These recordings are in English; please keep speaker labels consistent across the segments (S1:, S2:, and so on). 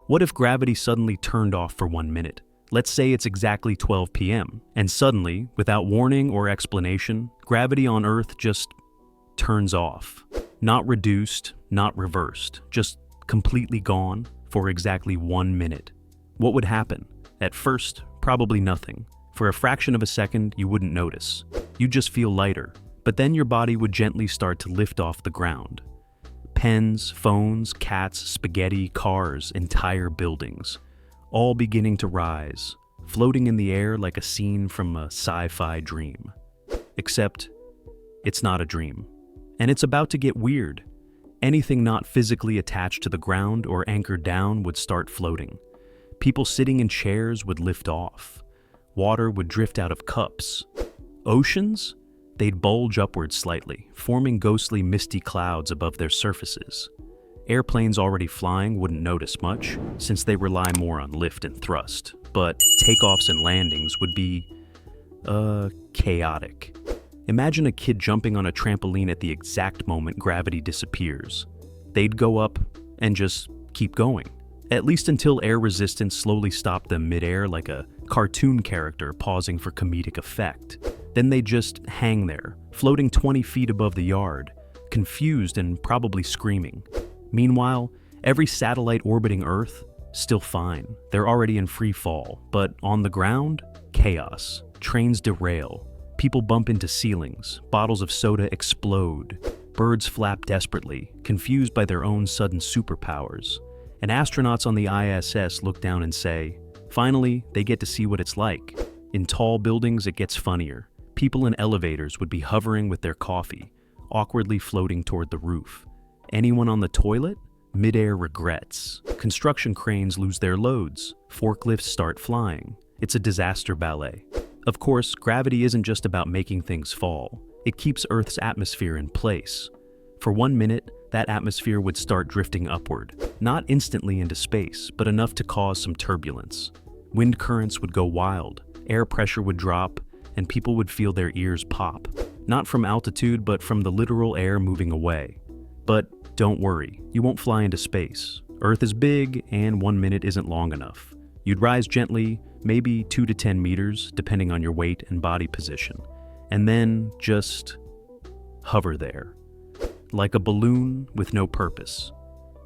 S1: What if gravity suddenly turned off for 1 minute? Let's say it's exactly 12 p.m., and suddenly, without warning or explanation, gravity on Earth just turns off. Not reduced, not reversed, just completely gone for exactly 1 minute. What would happen? At first, probably nothing. For a fraction of a second, you wouldn't notice. You'd just feel lighter, but then your body would gently start to lift off the ground. Pens, phones, cats, spaghetti, cars, entire buildings, all beginning to rise, floating in the air like a scene from a sci-fi dream. Except, it's not a dream. And it's about to get weird. Anything not physically attached to the ground or anchored down would start floating. People sitting in chairs would lift off. Water would drift out of cups. Oceans? They'd bulge upwards slightly, forming ghostly misty clouds above their surfaces. Airplanes already flying wouldn't notice much, since they rely more on lift and thrust, but takeoffs and landings would be, chaotic. Imagine a kid jumping on a trampoline at the exact moment gravity disappears. They'd go up and just keep going, at least until air resistance slowly stopped them mid-air like a cartoon character pausing for comedic effect. Then they'd just hang there, floating 20 feet above the yard, confused and probably screaming. Meanwhile, every satellite orbiting Earth, still fine. They're already in free fall, but on the ground, chaos. Trains derail. People bump into ceilings. Bottles of soda explode. Birds flap desperately, confused by their own sudden superpowers. And astronauts on the ISS look down and say, finally, they get to see what it's like. In tall buildings, it gets funnier. People in elevators would be hovering with their coffee, awkwardly floating toward the roof. Anyone on the toilet? Mid-air regrets. Construction cranes lose their loads. Forklifts start flying. It's a disaster ballet. Of course, gravity isn't just about making things fall. It keeps Earth's atmosphere in place. For 1 minute, that atmosphere would start drifting upward, not instantly into space, but enough to cause some turbulence. Wind currents would go wild, air pressure would drop, and people would feel their ears pop. Not from altitude, but from the literal air moving away. But don't worry, you won't fly into space. Earth is big, and 1 minute isn't long enough. You'd rise gently, maybe 2 to 10 meters, depending on your weight and body position, and then just hover there, like a balloon with no purpose,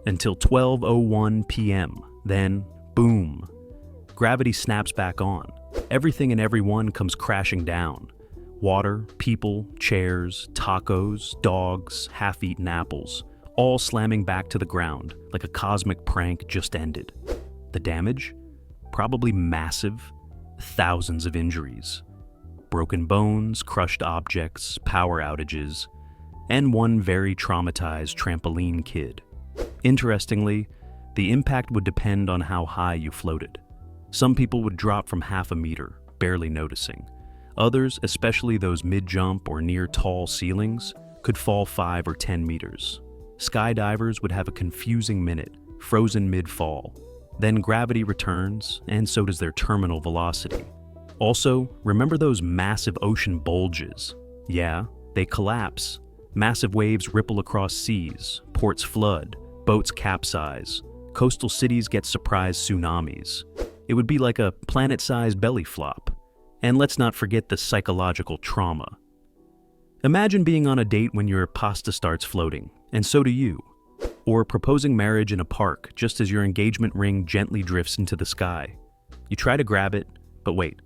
S1: until 12:01 p.m. Then, boom, gravity snaps back on. Everything and everyone comes crashing down. Water, people, chairs, tacos, dogs, half-eaten apples, all slamming back to the ground like a cosmic prank just ended. The damage? Probably massive. Thousands of injuries. Broken bones, crushed objects, power outages, and one very traumatized trampoline kid. Interestingly, the impact would depend on how high you floated. Some people would drop from half a meter, barely noticing. Others, especially those mid-jump or near tall ceilings, could fall 5 or 10 meters. Skydivers would have a confusing minute, frozen mid-fall. Then gravity returns, and so does their terminal velocity. Also, remember those massive ocean bulges? Yeah, they collapse. Massive waves ripple across seas, ports flood, boats capsize, coastal cities get surprise tsunamis. It would be like a planet-sized belly flop. And let's not forget the psychological trauma. Imagine being on a date when your pasta starts floating, and so do you. Or proposing marriage in a park just as your engagement ring gently drifts into the sky. You try to grab it, but wait,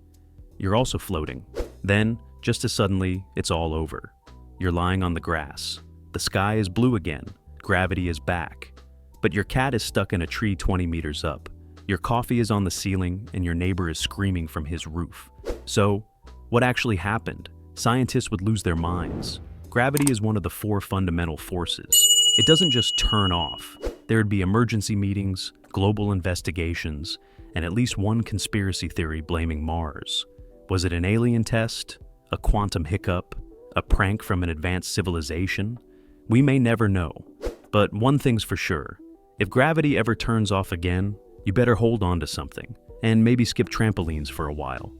S1: you're also floating. Then, just as suddenly, it's all over. You're lying on the grass. The sky is blue again. Gravity is back. But your cat is stuck in a tree 20 meters up. Your coffee is on the ceiling, and your neighbor is screaming from his roof. So, what actually happened? Scientists would lose their minds. Gravity is one of the 4 fundamental forces. It doesn't just turn off. There'd be emergency meetings, global investigations, and at least one conspiracy theory blaming Mars. Was it an alien test? A quantum hiccup? A prank from an advanced civilization? We may never know. But one thing's for sure. If gravity ever turns off again, you better hold on to something, and maybe skip trampolines for a while.